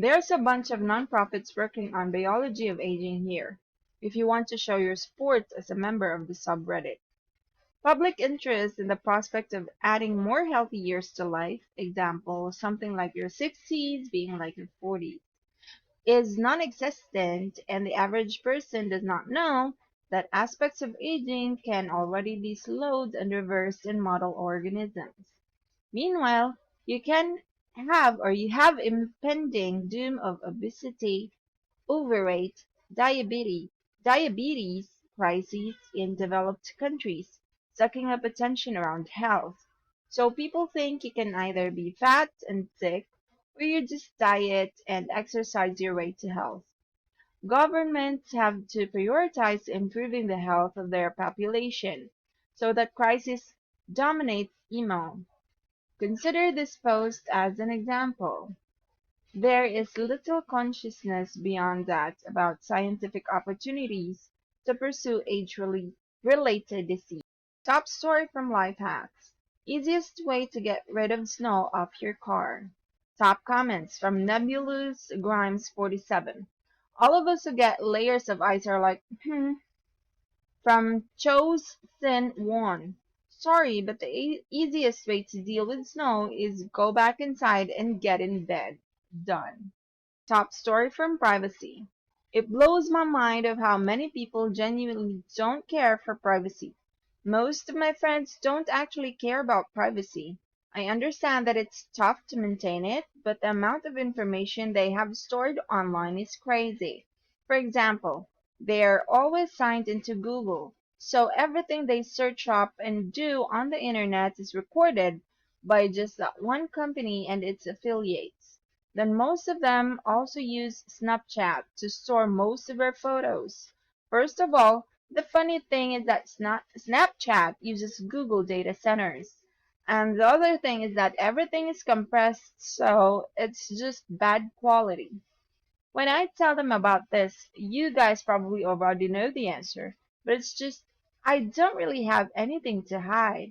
There's a bunch of nonprofits working on biology of aging here, if you want to show your support as a member of the subreddit. Public interest in the prospect of adding more healthy years to life, example, something like your 60s being like your 40s, is non-existent, and the average person does not know that aspects of aging can already be slowed and reversed in model organisms. Meanwhile, you have impending doom of obesity, overweight, diabetes crises in developed countries, sucking up attention around health. So people think you can either be fat and sick, or you just diet and exercise your way to health. Governments have to prioritize improving the health of their population, so that crisis dominates emo. Consider this post as an example. There is little consciousness beyond that about scientific opportunities to pursue age-related disease. Top story from Life Hacks. Easiest way to get rid of snow off your car. Top comments from Nebulous Grimes 47. All of us who get layers of ice are like, From Cho's Sin Won. Sorry, but the easiest way to deal with snow is go back inside and get in bed. Done. Top story from Privacy. It blows my mind of how many people genuinely don't care for privacy. Most of my friends don't actually care about privacy. I understand that it's tough to maintain it, but the amount of information they have stored online is crazy. For example, they're always signed into Google, so everything they search up and do on the internet is recorded by just that one company and its affiliates. Then most of them also use Snapchat to store most of their photos. First of all, the funny thing is that Snapchat uses Google data centers. And the other thing is that everything is compressed, so it's just bad quality. When I tell them about this, you guys probably already know the answer, but it's just, I don't really have anything to hide.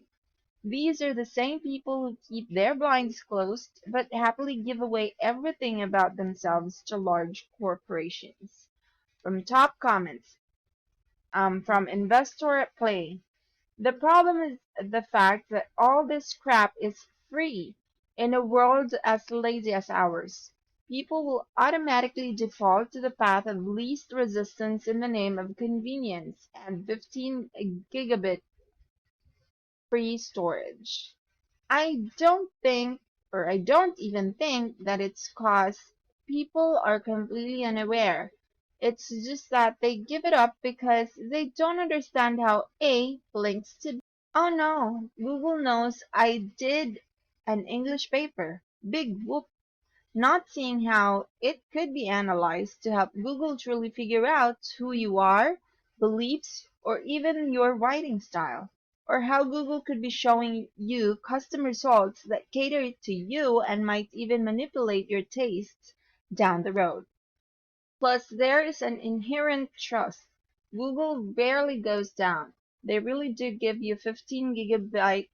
These are the same people who keep their blinds closed, but happily give away everything about themselves to large corporations. From top comments, from Investor at Play. The problem is the fact that all this crap is free in a world as lazy as ours. People will automatically default to the path of least resistance in the name of convenience and 15 gigabit free storage. I don't even think that it's cause people are completely unaware. It's just that they give it up because they don't understand how A links to B. Oh no, Google knows I did an English paper. Big whoop. Not seeing how it could be analyzed to help Google truly figure out who you are, beliefs, or even your writing style, or how Google could be showing you custom results that cater to you and might even manipulate your tastes down the road. Plus, there is an inherent trust. Google rarely goes down. They really do give you 15 gigabyte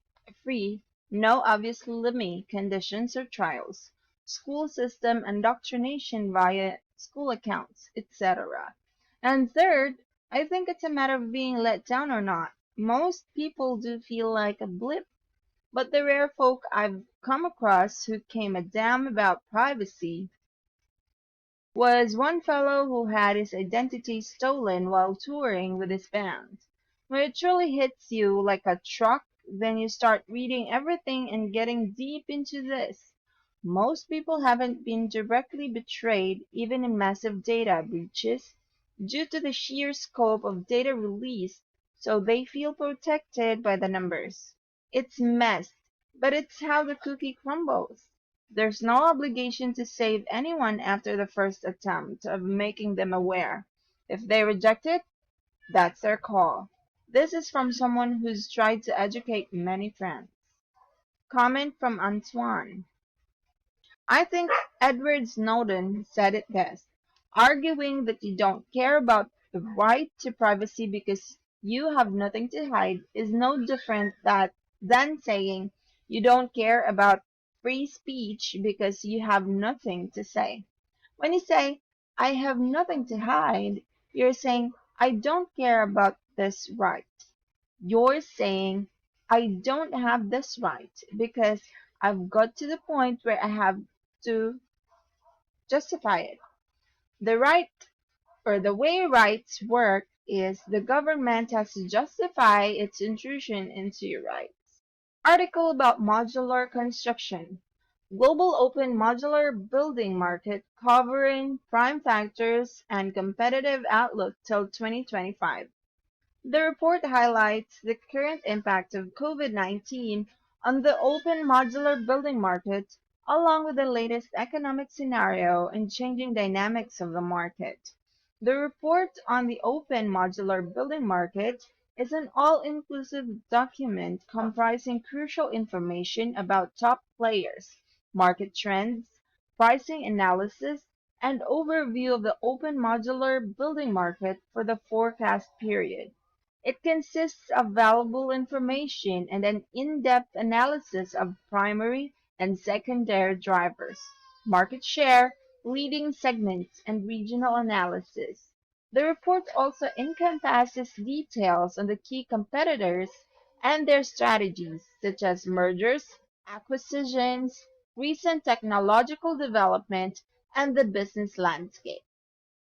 free, no obvious limit conditions or trials, school system indoctrination via school accounts, etc. And third, I think it's a matter of being let down or not. Most people do feel like a blip, but the rare folk I've come across who came a damn about privacy was one fellow who had his identity stolen while touring with his band. When it truly hits you like a truck, then you start reading everything and getting deep into this. Most people haven't been directly betrayed, even in massive data breaches, due to the sheer scope of data released, so they feel protected by the numbers. It's mess, but it's how the cookie crumbles. There's no obligation to save anyone after the first attempt of making them aware. If they reject it, that's their call. This is from someone who's tried to educate many friends. Comment from Antoine. I think Edward Snowden said it best. Arguing that you don't care about the right to privacy because you have nothing to hide is no different than saying you don't care about free speech because you have nothing to say. When you say, I have nothing to hide, you're saying, I don't care about this right. You're saying, I don't have this right because I've got to the point where I have to justify it. The right or the way rights work is the government has to justify its intrusion into your rights. Article about modular construction. Global open modular building market covering prime factors and competitive outlook till 2025. The report highlights the current impact of COVID-19 on the open modular building market, along with the latest economic scenario and changing dynamics of the market. The report on the open modular building market is an all-inclusive document comprising crucial information about top players, market trends, pricing analysis, and overview of the open modular building market for the forecast period. It consists of valuable information and an in-depth analysis of primary and secondary drivers, market share, leading segments, and regional analysis. The report also encompasses details on the key competitors and their strategies, such as mergers, acquisitions, recent technological development, and the business landscape.